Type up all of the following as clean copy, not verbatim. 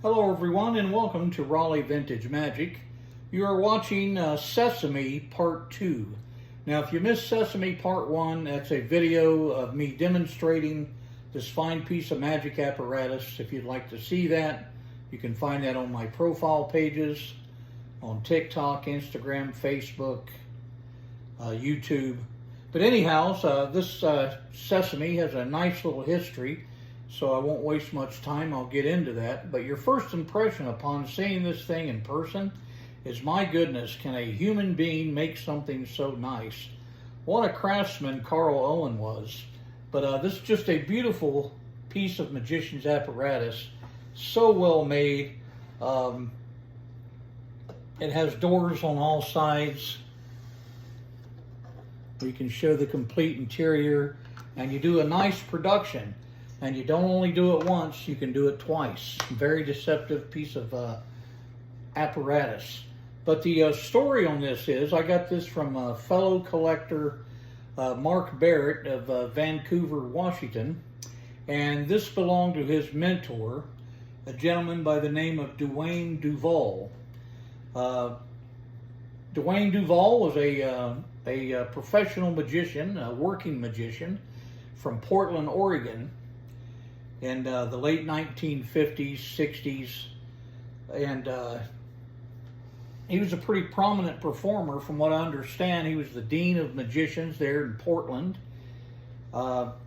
Hello everyone and welcome to Raleigh Vintage Magic. You are watching Sesame Part 2. Now if you missed Sesame Part 1, that's a video of me demonstrating this fine piece of magic apparatus. If you'd like to see that, you can find that on my profile pages on TikTok, Instagram, Facebook, YouTube. But anyhow, this Sesame has a nice little history. So I won't waste much time, I'll get into that. But your first impression upon seeing this thing in person is, my goodness, can a human being make something so nice? What a craftsman Carl Owen was. But this is just a beautiful piece of magician's apparatus. So well made. It has doors on all sides. You can show the complete interior. And you do a nice production. And you don't only do it once, you can do it twice. Very deceptive piece of apparatus. But the story on this is, I got this from a fellow collector, Mark Barrett of Vancouver, Washington. And this belonged to his mentor, a gentleman by the name of Dwayne Duval. Dwayne Duval was a professional magician, a working magician from Portland, Oregon, in the late 1950s, 60s, and he was a pretty prominent performer. From what I understand, he was the dean of magicians there in Portland.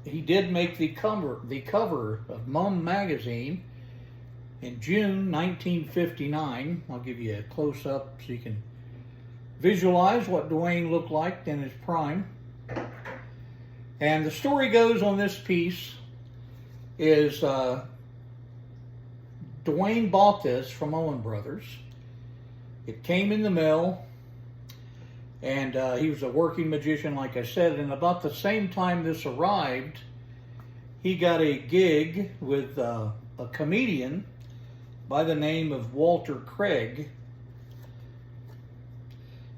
He did make the cover of Mum magazine in June 1959. I'll give you a close-up so you can visualize what Dwayne looked like in his prime. And the story goes on this piece is Dwayne bought this from Owen Bros. It came in the mail, and he was a working magician, like I said, and about the same time this arrived, he got a gig with a comedian by the name of Walter Craig.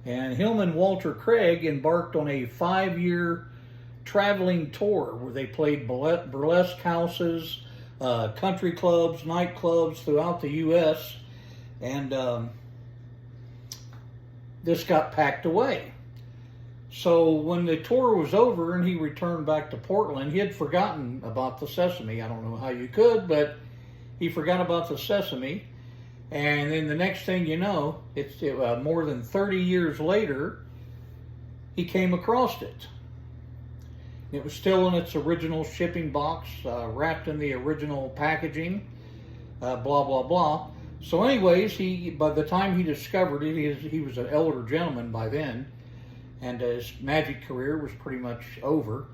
And him and Walter Craig embarked on a 5-year traveling tour where they played burlesque houses, country clubs, nightclubs throughout the U.S. And this got packed away. So when the tour was over and he returned back to Portland, he had forgotten about the Sesame. I don't know how you could, but he forgot about the Sesame. And then the next thing you know, it's more than 30 years later, he came across it. It was still in its original shipping box, wrapped in the original packaging, blah, blah, blah. So anyways, by the time he discovered it, he was an elder gentleman by then, and his magic career was pretty much over.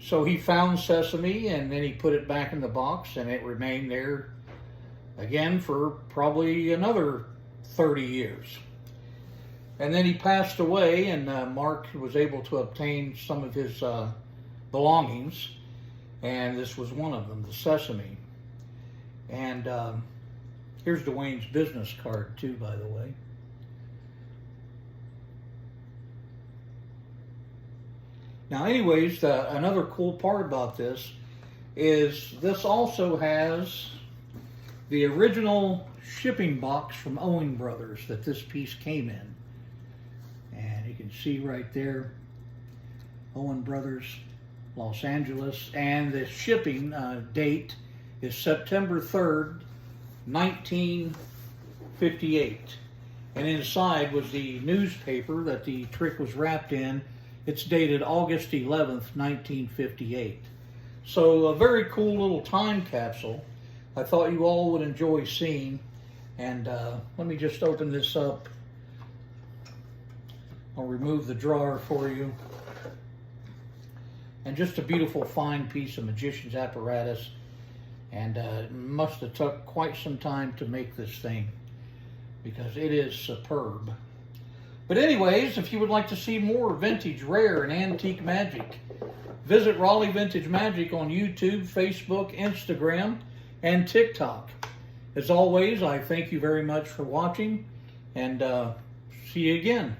So he found Sesame, and then he put it back in the box, and it remained there again for probably another 30 years. And then he passed away, and Mark was able to obtain some of his belongings, and this was one of them, the Sesame. And here's Dwayne's business card too, by the way. Now anyways, another cool part about this is this also has the original shipping box from Owen Brothers that this piece came in. And you can see right there, Owen Brothers, Los Angeles, and the shipping date is September 3rd, 1958. And inside was the newspaper that the trick was wrapped in. It's dated August 11th, 1958. So a very cool little time capsule. I thought you all would enjoy seeing. And let me just open this up. I'll remove the drawer for you. And just a beautiful fine piece of magician's apparatus. And it must have took quite some time to make this thing, because it is superb. But anyways, if you would like to see more vintage, rare, and antique magic, visit Raleigh Vintage Magic on YouTube, Facebook, Instagram, and TikTok. As always, I thank you very much for watching, and see you again.